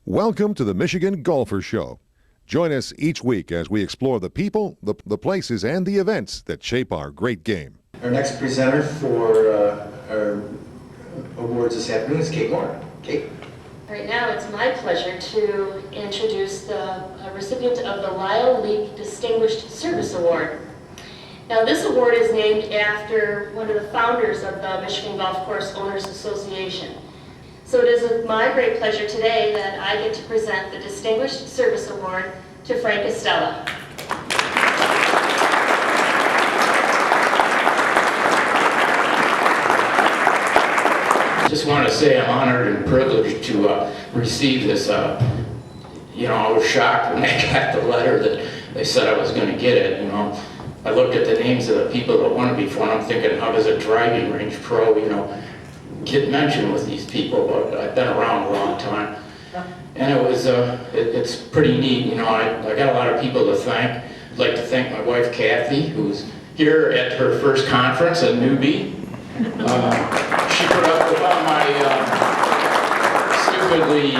Welcome to the Michigan Golfer Show. Join us each week as we explore the people, the places, and the events that shape our great game. Our next presenter for our awards this afternoon is Kate Moore. Kate. Right now, it's my pleasure to introduce the recipient of the Lyle Leeke Disguished Service Award. Now, this award is named after one of the founders of the Michigan Golf Course Owners Association. So it is with my great pleasure today that I get to present the Distinguished Service Award to Frank Guastella. Just want to say I'm honored and privileged to receive this. I was shocked when I got the letter that they said I was going to get it. I looked at the names of the people that won it before, and I'm thinking, how does a driving range pro, get mentioned with these people? But I've been around a long time, and it was it's pretty neat. I got a lot of people to thank. I'd like to thank my wife Kathy, who's here at her first conference, a newbie. She put up with all my stupidly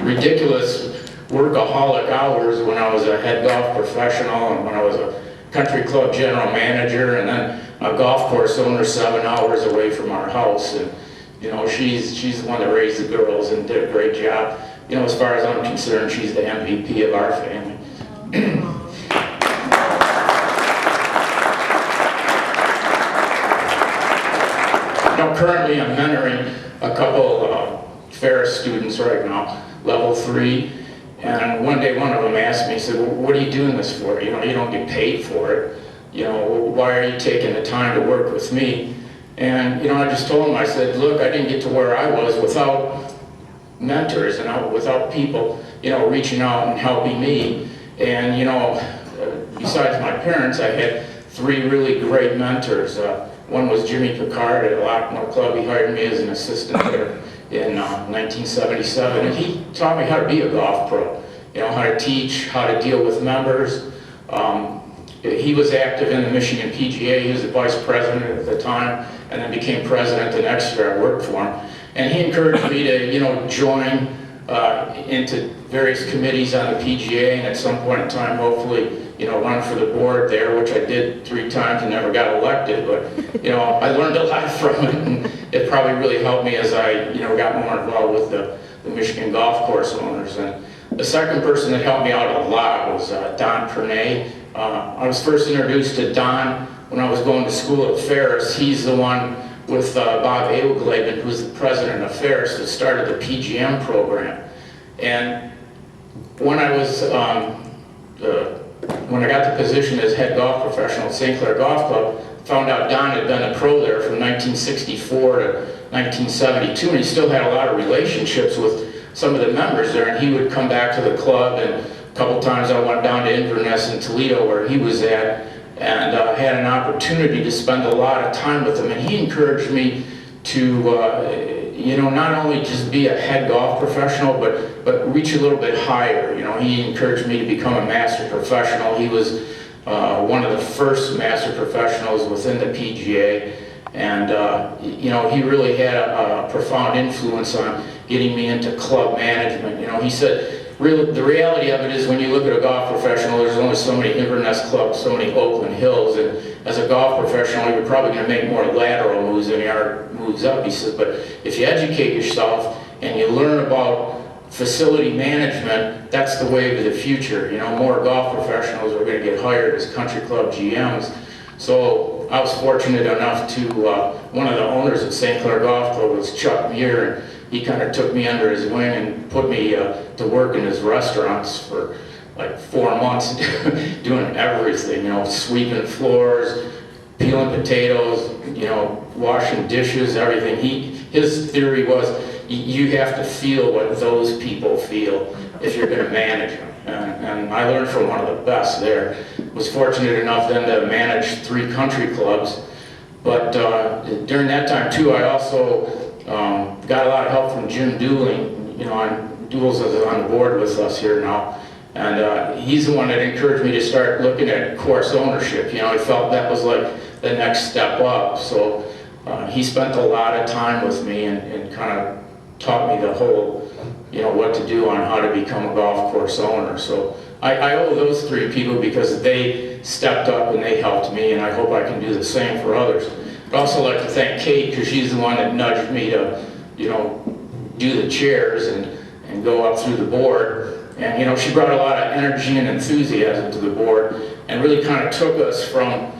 ridiculous workaholic hours when I was a head golf professional and when I was a country club general manager and then a golf course owner 7 hours away from our house. And she's the one that raised the girls and did a great job. As far as I'm concerned, she's the MVP of our family. Currently I'm mentoring a couple Ferris students right now, level 3, and one day one of them asked me, he said, well, what are you doing this for? You don't get paid for it. Why are you taking the time to work with me? And I just told him, I said, look, I didn't get to where I was without mentors and without people, reaching out and helping me. And besides my parents, I had 3 really great mentors. One was Jimmy Picard at Lockmore Club. He hired me as an assistant there in 1977, and he taught me how to be a golf pro. How to teach, how to deal with members. He was active in the Michigan PGA. He was the vice president at the time, and then became president the next year I worked for him. And he encouraged me to, join into various committees on the PGA, and at some point in time, hopefully, run for the board there, which I did 3 times and never got elected. But, I learned a lot from it, and it probably really helped me as I, got more involved with the Michigan golf course owners. And the second person that helped me out a lot was Don Pernay. I was first introduced to Don when I was going to school at Ferris. He's the one with Bob Abelglaben, who's the president of Ferris, that started the PGM program. And when I was when I got the position as head golf professional at St. Clair Golf Club, found out Don had been a pro there from 1964 to 1972, and he still had a lot of relationships with some of the members there, and he would come back to the club, and a couple times I went down to Inverness in Toledo where he was at, and had an opportunity to spend a lot of time with him, and he encouraged me to not only just be a head golf professional, but reach a little bit higher. He encouraged me to become a master professional. He was one of the first master professionals within the PGA, and he really had a profound influence on getting me into club management. He said, really, the reality of it is when you look at a golf professional, there's only so many Inverness clubs, so many Oakland Hills, and as a golf professional, you're probably going to make more lateral moves than you are moves up. He says, but if you educate yourself and you learn about facility management, that's the wave of the future. More golf professionals are going to get hired as country club GMs. So I was fortunate enough to, one of the owners at St. Clair Golf Club was Chuck Muir, and he kind of took me under his wing and put me to work in his restaurants for like 4 months, doing everything, sweeping floors, peeling potatoes, washing dishes, everything. His theory was you have to feel what those people feel if you're going to manage them. And I learned from one of the best there. Was fortunate enough then to manage 3 country clubs. But during that time too, I also got a lot of help from Jim Dooling. Dools is on the board with us here now. And he's the one that encouraged me to start looking at course ownership. He felt that was like the next step up. So he spent a lot of time with me and kind of taught me the whole, what to do on how to become a golf course owner. So I owe those 3 people because they stepped up and they helped me, and I hope I can do the same for others. I'd also like to thank Kate, because she's the one that nudged me to, do the chairs and go up through the board. And, she brought a lot of energy and enthusiasm to the board and really kind of took us from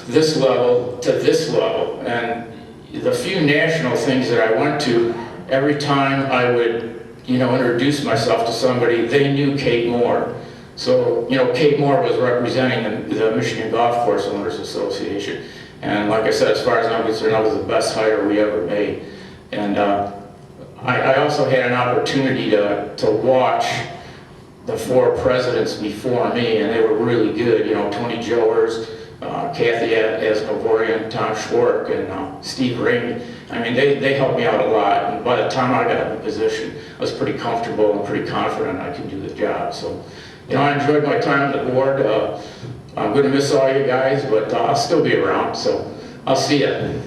this level to this level. And the few national things that I went to, every time I would, introduce myself to somebody, they knew Kate Moore. So, Kate Moore was representing the Michigan Golf Course Owners Association. And like I said, as far as I'm concerned, that was the best hire we ever made. And I also had an opportunity to watch the 4 presidents before me, and they were really good. Tony Jowers, Kathy Asnovorian, Tom Schwark, and Steve Ring. I mean, they helped me out a lot. And by the time I got in the position, I was pretty comfortable and pretty confident I could do the job. So, I enjoyed my time on the board. I'm going to miss all you guys, but I'll still be around. So, I'll see you.